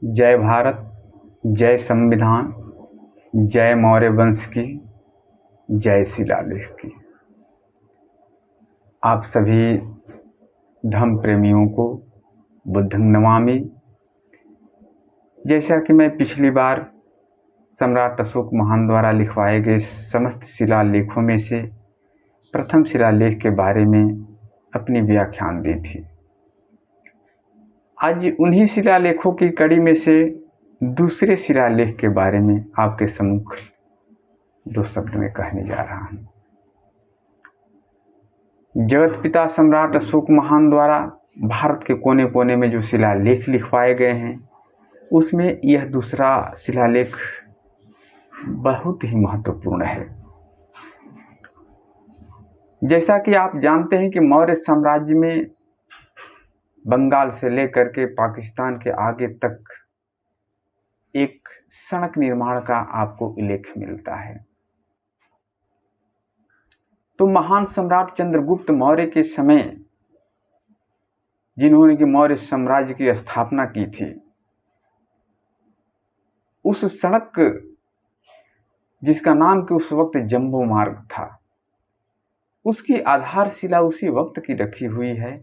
जय भारत, जय संविधान, जय मौर्य वंश की, जय शिलालेख की। आप सभी धम्म प्रेमियों को बुद्धं नमामि। जैसा कि मैं पिछली बार सम्राट अशोक महान द्वारा लिखवाए गए समस्त शिलालेखों में से प्रथम शिलालेख के बारे में अपनी व्याख्यान दी थी। आज उन्हीं शिलालेखों की कड़ी में से दूसरे शिलालेख के बारे में आपके सम्मुख दो शब्द में कहने जा रहा हूं। जगत पिता सम्राट अशोक महान द्वारा भारत के कोने कोने में जो शिलालेख लिखवाए गए हैं, उसमें यह दूसरा शिलालेख बहुत ही महत्वपूर्ण है। जैसा कि आप जानते हैं कि मौर्य साम्राज्य में बंगाल से लेकर के पाकिस्तान के आगे तक एक सड़क निर्माण का आपको उल्लेख मिलता है। तो महान सम्राट चंद्रगुप्त मौर्य के समय, जिन्होंने कि मौर्य साम्राज्य की स्थापना की थी, उस सड़क जिसका नाम कि उस वक्त जंबो मार्ग था, उसकी आधारशिला उसी वक्त की रखी हुई है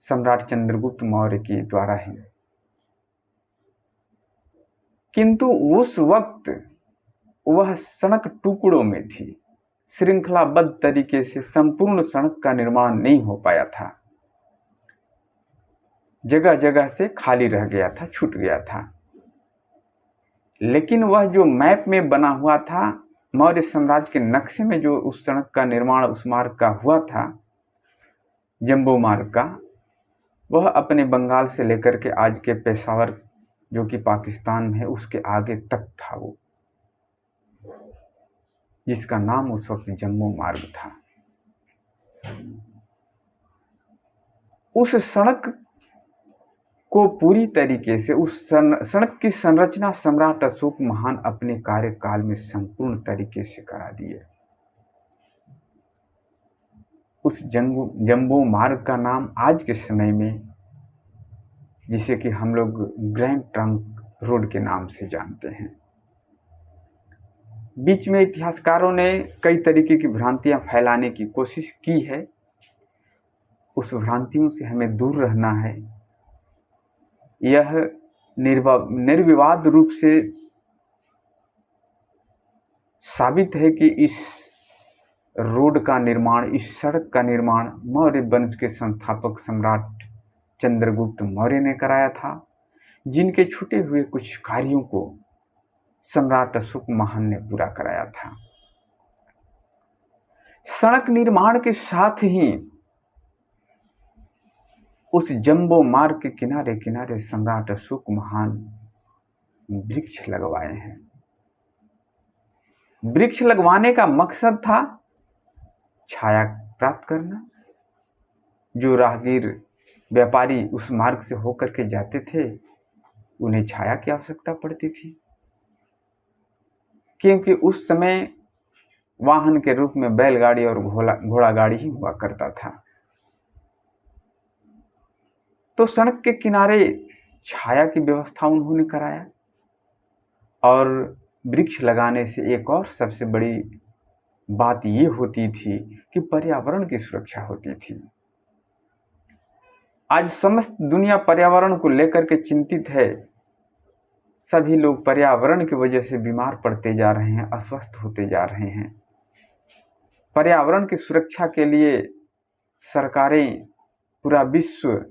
सम्राट चंद्रगुप्त मौर्य के द्वारा ही। किंतु उस वक्त वह सड़क टुकड़ों में थी, श्रृंखलाबद्ध तरीके से संपूर्ण सड़क का निर्माण नहीं हो पाया था, जगह जगह से खाली रह गया था, छूट गया था। लेकिन वह जो मैप में बना हुआ था, मौर्य साम्राज्य के नक्शे में जो उस सड़क का निर्माण उस मार्ग का हुआ था, जंबो मार्ग का, वह अपने बंगाल से लेकर के आज के पेशावर जो कि पाकिस्तान में है, उसके आगे तक था वो, जिसका नाम उस वक्त जंबो मार्ग था। उस सड़क को पूरी तरीके से, उस सड़क की संरचना सम्राट अशोक महान अपने कार्यकाल में संपूर्ण तरीके से करा दिए। उस जंबो मार्ग का नाम आज के समय में, जिसे कि हम लोग ग्रैंड ट्रंक रोड के नाम से जानते हैं। बीच में इतिहासकारों ने कई तरीके की भ्रांतियां फैलाने की कोशिश की है। उस भ्रांतियों से हमें दूर रहना है। यह निर्विवाद रूप से साबित है कि इस रोड का निर्माण, इस सड़क का निर्माण मौर्य वंश के संस्थापक सम्राट चंद्रगुप्त मौर्य ने कराया था, जिनके छूटे हुए कुछ कार्यों को सम्राट अशोक महान ने पूरा कराया था। सड़क निर्माण के साथ ही उस जंबो मार्ग के किनारे किनारे सम्राट अशोक महान वृक्ष लगवाए हैं। वृक्ष लगवाने का मकसद था छाया प्राप्त करना। जो राहगीर व्यापारी उस मार्ग से होकर के जाते थे, उन्हें छाया की आवश्यकता पड़ती थी, क्योंकि उस समय वाहन के रूप में बैलगाड़ी और घोड़ा गाड़ी ही हुआ करता था। तो सड़क के किनारे छाया की व्यवस्था उन्होंने कराया, और वृक्ष लगाने से एक और सबसे बड़ी बात ये होती थी कि पर्यावरण की सुरक्षा होती थी। आज समस्त दुनिया पर्यावरण को लेकर के चिंतित है। सभी लोग पर्यावरण की वजह से बीमार पड़ते जा रहे हैं, अस्वस्थ होते जा रहे हैं। पर्यावरण की सुरक्षा के लिए सरकारें, पूरा विश्व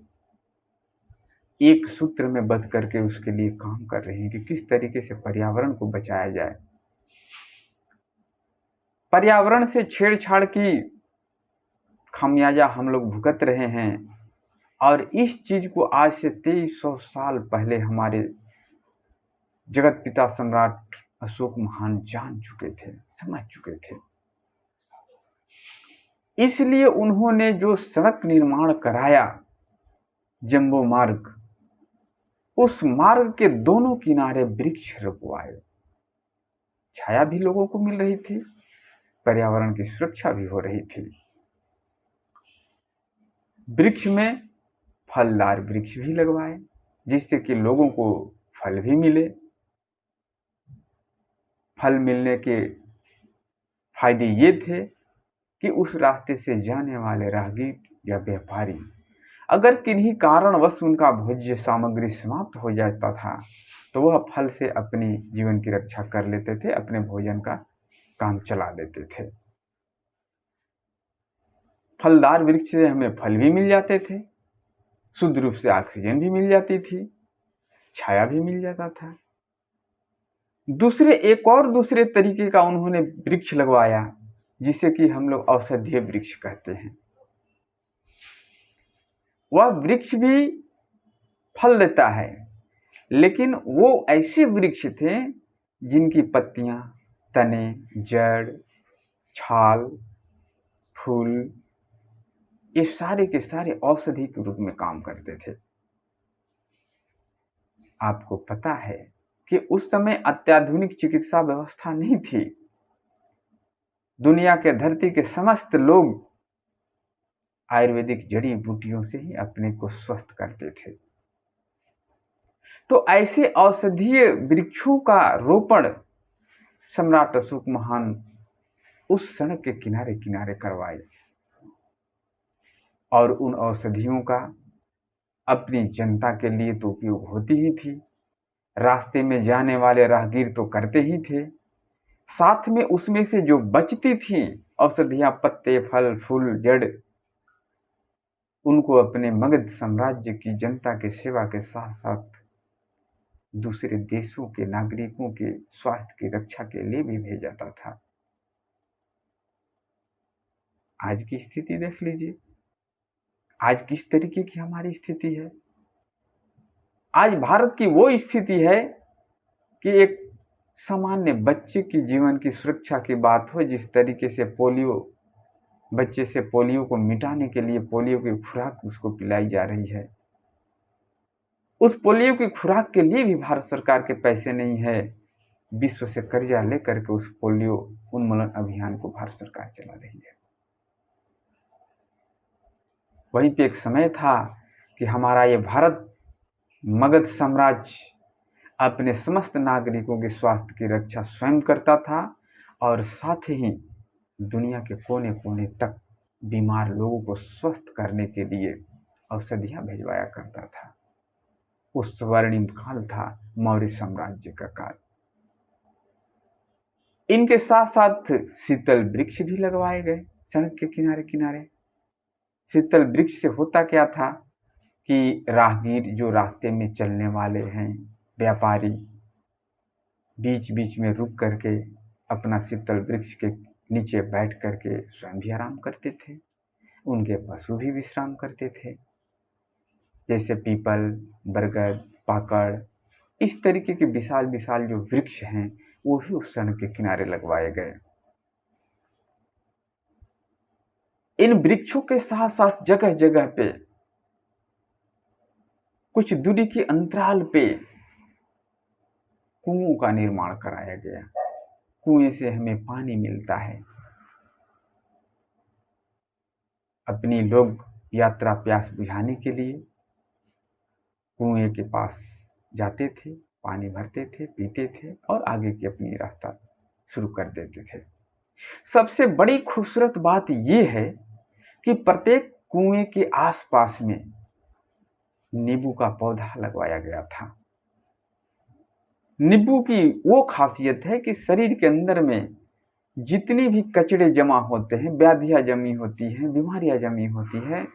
एक सूत्र में बंध करके उसके लिए काम कर रहे हैं कि किस तरीके से पर्यावरण को बचाया जाए। पर्यावरण से छेड़छाड़ की खामियाजा हम लोग भुगत रहे हैं, और इस चीज को आज से 2300 साल पहले हमारे जगत पिता सम्राट अशोक महान जान चुके थे, समझ चुके थे। इसलिए उन्होंने जो सड़क निर्माण कराया जंबो मार्ग, उस मार्ग के दोनों किनारे वृक्ष लगवाए। छाया भी लोगों को मिल रही थी, पर्यावरण की सुरक्षा भी हो रही थी। वृक्ष में फलदार वृक्ष भी लगवाए, जिससे कि लोगों को फल भी मिले। फल मिलने के फायदे ये थे कि उस रास्ते से जाने वाले राहगीर या व्यापारी अगर किन्हीं कारणवश उनका भोज्य सामग्री समाप्त हो जाता था तो वह फल से अपनी जीवन की रक्षा कर लेते थे, अपने भोजन का काम चला लेते थे। फलदार वृक्ष से हमें फल भी मिल जाते थे, शुद्ध रूप से ऑक्सीजन भी मिल जाती थी, छाया भी मिल जाता था। दूसरे तरीके का उन्होंने वृक्ष लगवाया जिसे कि हम लोग औषधीय वृक्ष कहते हैं। वह वृक्ष भी फल देता है, लेकिन वो ऐसे वृक्ष थे जिनकी पत्तियां, तने, जड़, छाल, फूल ये सारे के सारे औषधि के रूप में काम करते थे। आपको पता है कि उस समय अत्याधुनिक चिकित्सा व्यवस्था नहीं थी। दुनिया के धरती के समस्त लोग आयुर्वेदिक जड़ी बूटियों से ही अपने को स्वस्थ करते थे। तो ऐसे औषधीय वृक्षों का रोपण सम्राट अशोक महान उस सड़क के किनारे किनारे करवाए और उन औषधियों का अपनी जनता के लिए तो उपयोग होती ही थी, रास्ते में जाने वाले राहगीर तो करते ही थे, साथ में उसमें से जो बचती थी औषधियां, पत्ते, फल, फूल, जड़, उनको अपने मगध साम्राज्य की जनता के सेवा के साथ साथ दूसरे देशों के नागरिकों के स्वास्थ्य की रक्षा के लिए भी भेजा जाता था। आज की स्थिति देख लीजिए, आज किस तरीके की हमारी स्थिति है। आज भारत की वो स्थिति है कि एक सामान्य बच्चे की जीवन की सुरक्षा की बात हो, जिस तरीके से बच्चे से पोलियो को मिटाने के लिए पोलियो की खुराक उसको पिलाई जा रही है, उस पोलियो की खुराक के लिए भी भारत सरकार के पैसे नहीं है। विश्व से कर्जा लेकर के उस पोलियो उन्मूलन अभियान को भारत सरकार चला रही है। वहीं पे एक समय था कि हमारा ये भारत मगध साम्राज्य अपने समस्त नागरिकों के स्वास्थ्य की रक्षा स्वयं करता था और साथ ही दुनिया के कोने कोने तक बीमार लोगों को स्वस्थ करने के लिए औषधियां भिजवाया करता था। उस स्वर्णिम काल था मौर्य साम्राज्य का काल। इनके साथ साथ शीतल वृक्ष भी लगवाए गए सड़क के किनारे किनारे। शीतल वृक्ष से होता क्या था कि राहगीर जो रास्ते में चलने वाले हैं, व्यापारी, बीच बीच में रुक करके अपना शीतल वृक्ष के नीचे बैठ करके स्वयं भी आराम करते थे, उनके पशु भी विश्राम करते थे। जैसे पीपल, बरगद, पाकड़, इस तरीके के विशाल विशाल जो वृक्ष हैं वो भी उस सड़क के किनारे लगवाए गए। इन वृक्षों के साथ साथ जगह जगह पे कुछ दूरी के अंतराल पे कुओं का निर्माण कराया गया। कुएं से हमें पानी मिलता है। अपनी लोग यात्रा प्यास बुझाने के लिए कुएं के पास जाते थे, पानी भरते थे, पीते थे और आगे की अपनी रास्ता शुरू कर देते थे। सबसे बड़ी खूबसूरत बात यह है कि प्रत्येक कुएं के आसपास में नींबू का पौधा लगवाया गया था। नींबू की वो खासियत है कि शरीर के अंदर में जितनी भी कचरे जमा होते हैं, व्याधियां जमी होती हैं, बीमारियां जमी होती है,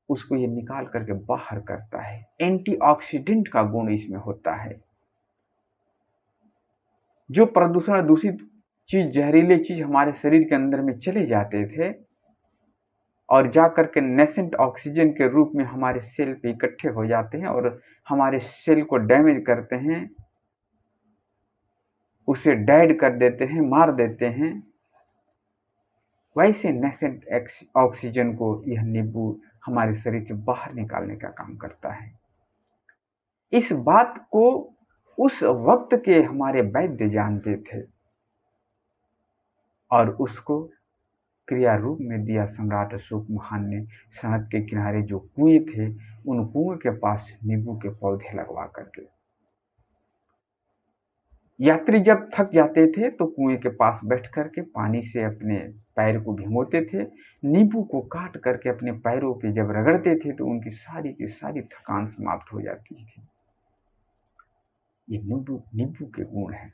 उसको ये निकाल करके बाहर करता है। एंटीऑक्सीडेंट का गुण इसमें होता है। जो प्रदूषण, दूषित चीज, जहरीले चीज हमारे शरीर के अंदर में चले जाते थे और जाकर के नेसेंट ऑक्सीजन के रूप में हमारे सेल पे इकट्ठे हो जाते हैं और हमारे सेल को डैमेज करते हैं, उसे डेड कर देते हैं, मार देते हैं। वैसे नेसेंट ऑक्सीजन को यह नींबू हमारे शरीर से बाहर निकालने का काम करता है। इस बात को उस वक्त के हमारे वैद्य जानते थे और उसको क्रिया रूप में दिया। सम्राट अशोक महान ने सड़क के किनारे जो कुएं थे, उन कुएं के पास नींबू के पौधे लगवा करके यात्री जब थक जाते थे तो कुएं के पास बैठ करके पानी से अपने पैर को भिगोते थे। नींबू को काट करके अपने पैरों पे जब रगड़ते थे तो उनकी सारी की सारी थकान समाप्त हो जाती थी। ये नींबू नींबू के गुण हैं।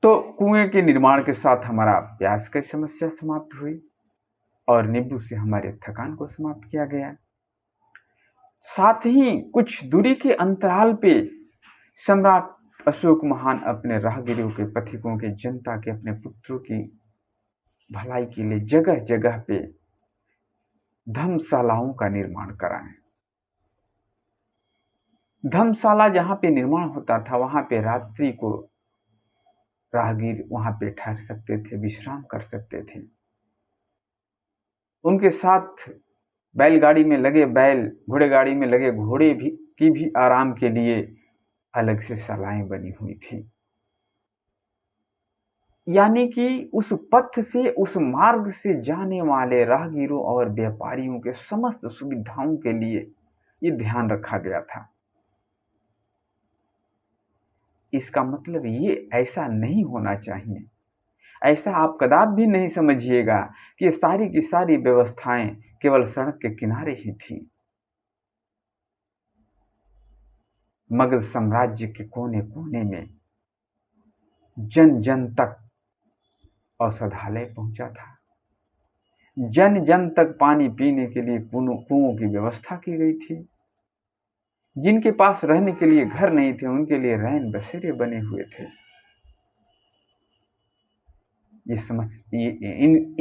तो कुएं के निर्माण के साथ हमारा प्यास की समस्या समाप्त हुई और नींबू से हमारे थकान को समाप्त किया गया। साथ ही कुछ दूरी के अंतराल पे सम्राट अशोक महान अपने राहगीरों के, पथिकों के, जनता के, अपने पुत्रों की भलाई के लिए जगह जगह पे धर्मशालाओं का निर्माण कराएं। धर्मशाला जहां पे निर्माण होता था वहां पे रात्रि को राहगीर वहां पे ठहर सकते थे, विश्राम कर सकते थे। उनके साथ बैलगाड़ी में लगे बैल, घोड़े गाड़ी में लगे घोड़े भी आराम के लिए अलग से शालाएं बनी हुई थी। यानी कि उस पथ से, उस मार्ग से जाने वाले राहगीरों और व्यापारियों के समस्त सुविधाओं के लिए ये ध्यान रखा गया था। इसका मतलब ये ऐसा नहीं होना चाहिए, ऐसा आप कदापि भी नहीं समझिएगा कि ये सारी की सारी व्यवस्थाएं केवल सड़क के किनारे ही थी। मगध साम्राज्य के कोने कोने में जन जन तक औषधालय पहुंचा था। जन जन तक पानी पीने के लिए कुओं की व्यवस्था की गई थी। जिनके पास रहने के लिए घर नहीं थे उनके लिए रैन बसेरे बने हुए थे।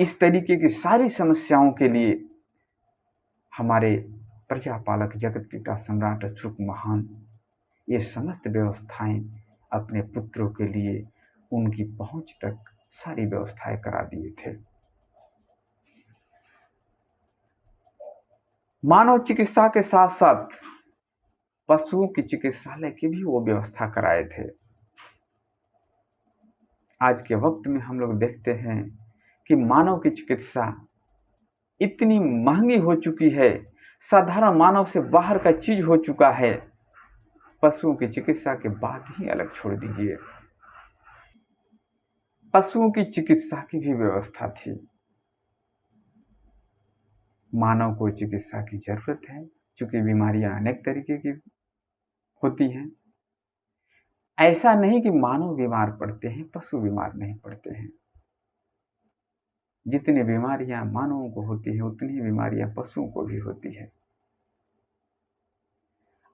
इस तरीके की सारी समस्याओं के लिए हमारे प्रजापालक जगत पिता सम्राट अशोक महान ये समस्त व्यवस्थाएं अपने पुत्रों के लिए उनकी पहुंच तक सारी व्यवस्थाएं करा दिए थे। मानव चिकित्सा के साथ साथ पशुओं की चिकित्सालय की भी वो व्यवस्था कराए थे। आज के वक्त में हम लोग देखते हैं कि मानव की चिकित्सा इतनी महंगी हो चुकी है, साधारण मानव से बाहर का चीज हो चुका है। पशुओं की चिकित्सा के बाद ही अलग छोड़ दीजिए। पशुओं की चिकित्सा की भी व्यवस्था थी। मानव को चिकित्सा की जरूरत है, क्योंकि बीमारियां अनेक तरीके की होती हैं। ऐसा नहीं कि मानव बीमार पड़ते हैं, पशु बीमार नहीं पड़ते हैं। जितनी बीमारियां मानवों को होती है उतनी ही बीमारियां पशुओं को भी होती है।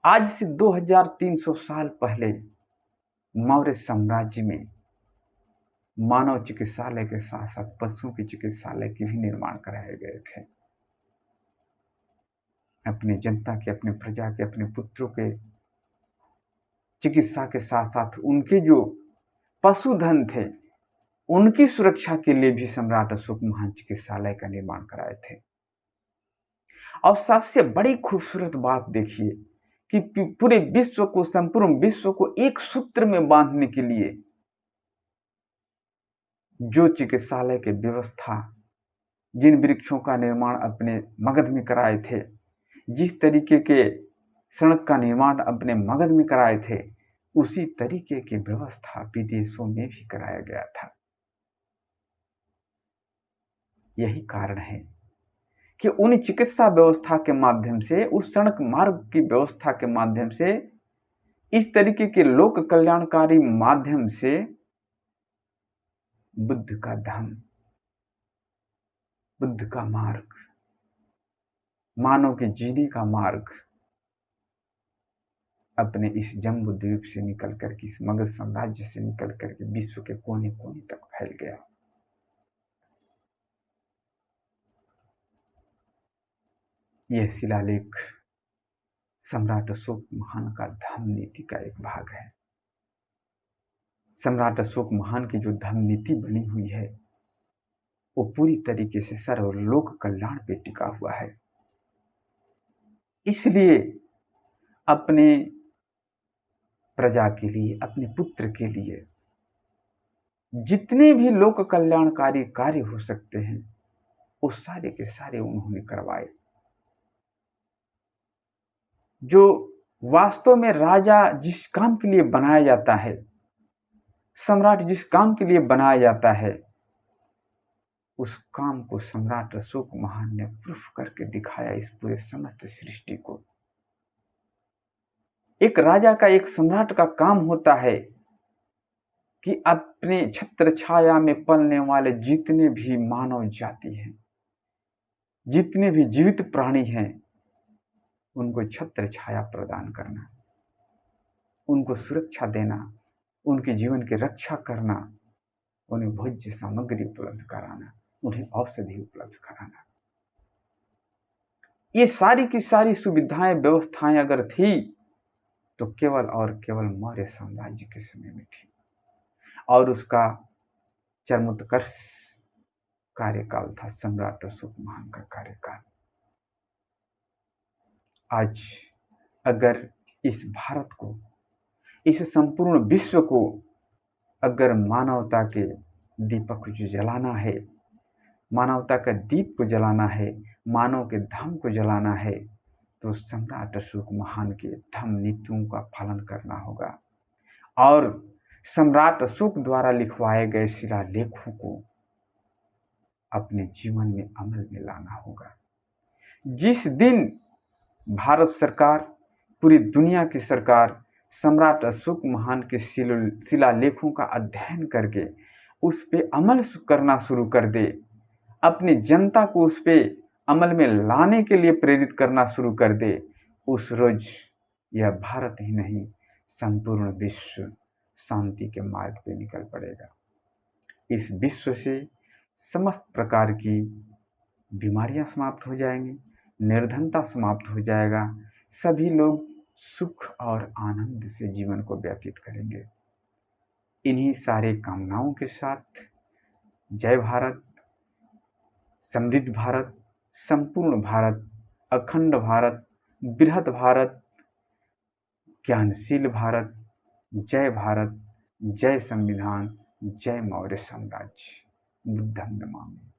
आज से 2300 साल पहले मौर्य साम्राज्य में मानव चिकित्सालय के साथ साथ पशुओं की चिकित्सालय की भी निर्माण कराए गए थे। अपने जनता के, अपने प्रजा के, अपने पुत्रों के चिकित्सा के साथ साथ उनके जो पशुधन थे उनकी सुरक्षा के लिए भी सम्राट अशोक महान चिकित्सालय का निर्माण कराए थे। और सबसे बड़ी खूबसूरत बात देखिए कि पूरे विश्व को, संपूर्ण विश्व को एक सूत्र में बांधने के लिए जो चिकित्सालय की व्यवस्था, जिन वृक्षों का निर्माण अपने मगध में कराए थे, जिस तरीके के सड़क का निर्माण अपने मगध में कराए थे, उसी तरीके की व्यवस्था विदेशों में भी कराया गया था। यही कारण है कि उन चिकित्सा व्यवस्था के माध्यम से, उस सड़क मार्ग की व्यवस्था के माध्यम से, इस तरीके के लोक कल्याणकारी माध्यम से बुद्ध का धम्म, बुद्ध का मार्ग, मानव के जीने का मार्ग अपने इस जम्बू द्वीप से निकल करके, इस मगध साम्राज्य से निकल करके विश्व के कोने कोने तक फैल गया। यह शिलालेख सम्राट अशोक महान का धम्म नीति का एक भाग है। सम्राट अशोक महान की जो धम्म नीति बनी हुई है वो पूरी तरीके से सर्वलोक कल्याण पे टिका हुआ है। इसलिए अपने प्रजा के लिए, अपने पुत्र के लिए जितने भी लोक कल्याणकारी कार्य हो सकते हैं वो सारे के सारे उन्होंने करवाए। जो वास्तव में राजा जिस काम के लिए बनाया जाता है, सम्राट जिस काम के लिए बनाया जाता है, उस काम को सम्राट अशोक महान ने प्रूफ करके दिखाया इस पूरे समस्त सृष्टि को। एक राजा का, एक सम्राट का काम होता है कि अपने छत्र छाया में पलने वाले जितने भी मानव जाति हैं, जितने भी जीवित प्राणी हैं, उनको छत्र छाया प्रदान करना, उनको सुरक्षा देना, उनके जीवन की रक्षा करना, उन्हें भोज्य सामग्री उपलब्ध कराना, उन्हें औषधि उपलब्ध कराना। ये सारी की सारी सुविधाएं, व्यवस्थाएं अगर थी तो केवल और केवल मौर्य साम्राज्य के समय में थी, और उसका चरमोत्कर्ष कार्यकाल था सम्राट अशोक महान का कार्यकाल। आज अगर इस भारत को, इस संपूर्ण विश्व को अगर मानवता के दीपक को जलाना है, मानवता का दीप को जलाना है, मानव के धर्म को जलाना है, तो सम्राट अशोक महान के धर्म नीतियों का पालन करना होगा और सम्राट अशोक द्वारा लिखवाए गए शिलालेखों को अपने जीवन में अमल में लाना होगा। जिस दिन भारत सरकार, पूरी दुनिया की सरकार सम्राट अशोक महान के शिलालेखों का अध्ययन करके उस पे अमल करना शुरू कर दे, अपनी जनता को उस पे अमल में लाने के लिए प्रेरित करना शुरू कर दे, उस रोज यह भारत ही नहीं संपूर्ण विश्व शांति के मार्ग पे निकल पड़ेगा। इस विश्व से समस्त प्रकार की बीमारियां समाप्त हो जाएंगी, निर्धनता समाप्त हो जाएगा, सभी लोग सुख और आनंद से जीवन को व्यतीत करेंगे। इन्हीं सारे कामनाओं के साथ जय भारत, समृद्ध भारत, संपूर्ण भारत, अखंड भारत, बृहद भारत, ज्ञानशील भारत, जय भारत, जय संविधान, जय मौर्य साम्राज्य। बुद्धं नमामि।